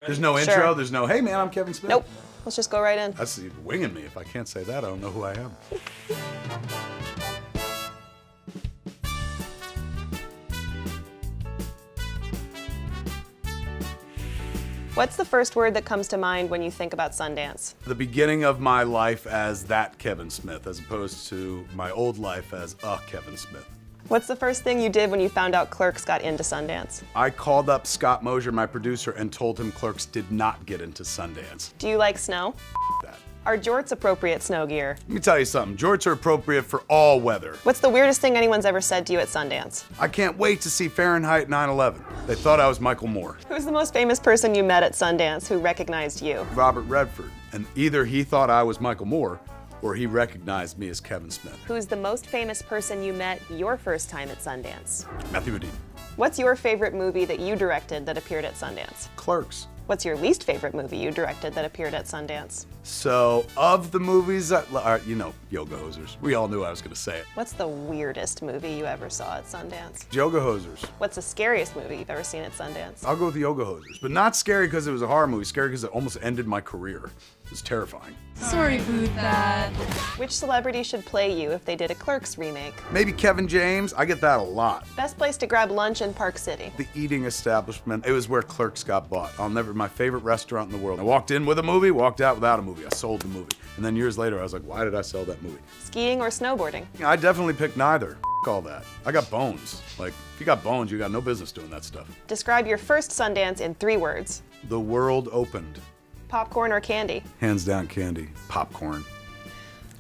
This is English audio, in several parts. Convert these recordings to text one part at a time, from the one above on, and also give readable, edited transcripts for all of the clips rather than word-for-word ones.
There's no intro, Sure. there's no, hey man, I'm Kevin Smith. Nope. Let's just go right in. That's winging me. If I can't say that, I don't know who I am. What's the first word that comes to mind when you think about Sundance? The beginning of my life as that Kevin Smith, as opposed to my old life as a Kevin Smith. What's the first thing you did when you found out Clerks got into Sundance? I called up Scott Mosier, my producer, and told him Clerks did not get into Sundance. Do you like snow? That. Are jorts appropriate snow gear? Let me tell you something, jorts are appropriate for all weather. What's the weirdest thing anyone's ever said to you at Sundance? I can't wait to see Fahrenheit 9/11. They thought I was Michael Moore. Who's the most famous person you met at Sundance who recognized you? Robert Redford. And either he thought I was Michael Moore, or he recognized me as Kevin Smith. Who's the most famous person you met your first time at Sundance? Matthew Modine. What's your favorite movie that you directed that appeared at Sundance? Clerks. What's your least favorite movie you directed that appeared at Sundance? So, of the movies that, you know, Yoga Hosers. We all knew I was gonna say it. What's the weirdest movie you ever saw at Sundance? Yoga Hosers. What's the scariest movie you've ever seen at Sundance? I'll go with the Yoga Hosers. But not scary because it was a horror movie, scary because it almost ended my career. It was terrifying. Sorry, Booth, that. Which celebrity should play you if they did a Clerks remake? Maybe Kevin James, I get that a lot. Best place to grab lunch in Park City? The eating establishment, it was where Clerks got bought. My favorite restaurant in the world. I walked in with a movie, walked out without a movie. I sold the movie. And then years later, I was like, why did I sell that movie? Skiing or snowboarding? I definitely picked neither. All that. I got bones. Like, if you got bones, you got no business doing that stuff. Describe your first Sundance in 3 words. The world opened. Popcorn or candy? Hands down candy. Popcorn.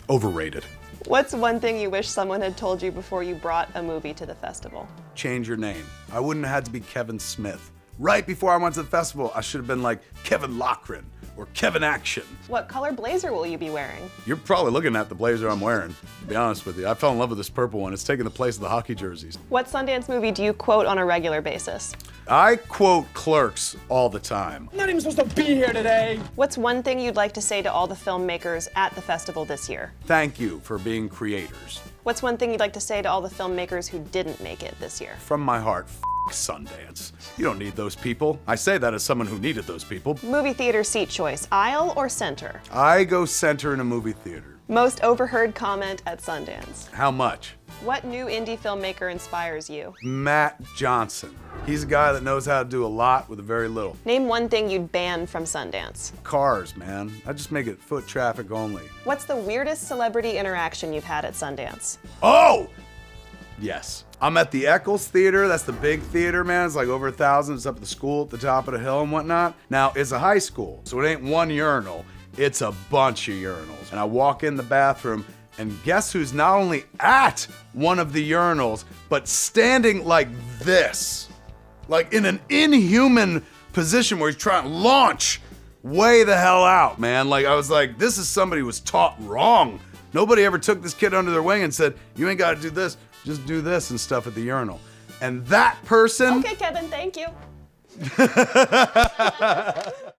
Overrated. What's one thing you wish someone had told you before you brought a movie to the festival? Change your name. I wouldn't have had to be Kevin Smith. Right before I went to the festival, I should have been like Kevin Lochran or Kevin Action. What color blazer will you be wearing? You're probably looking at the blazer I'm wearing, to be honest with you. I fell in love with this purple one. It's taking the place of the hockey jerseys. What Sundance movie do you quote on a regular basis? I quote Clerks all the time. I'm not even supposed to be here today. What's one thing you'd like to say to all the filmmakers at the festival this year? Thank you for being creators. What's one thing you'd like to say to all the filmmakers who didn't make it this year? From my heart, Sundance. You don't need those people. I say that as someone who needed those people. Movie theater seat choice, aisle or center? I go center in a movie theater. Most overheard comment at Sundance. How much? What new indie filmmaker inspires you? Matt Johnson. He's a guy that knows how to do a lot with a very little. Name one thing you'd ban from Sundance. Cars, man. I just make it foot traffic only. What's the weirdest celebrity interaction you've had at Sundance? Oh! Yes. I'm at the Eccles Theater. That's the big theater, man. It's like over 1,000. It's up at the school at the top of the hill and whatnot. Now, it's a high school, so it ain't one urinal. It's a bunch of urinals. And I walk in the bathroom, and guess who's not only at one of the urinals, but standing like this. Like in an inhuman position where he's trying to launch way the hell out, man. Like, I was like, this is somebody who was taught wrong. Nobody ever took this kid under their wing and said, you ain't got to do this, just do this and stuff at the urinal. And that person... Okay, Kevin, thank you.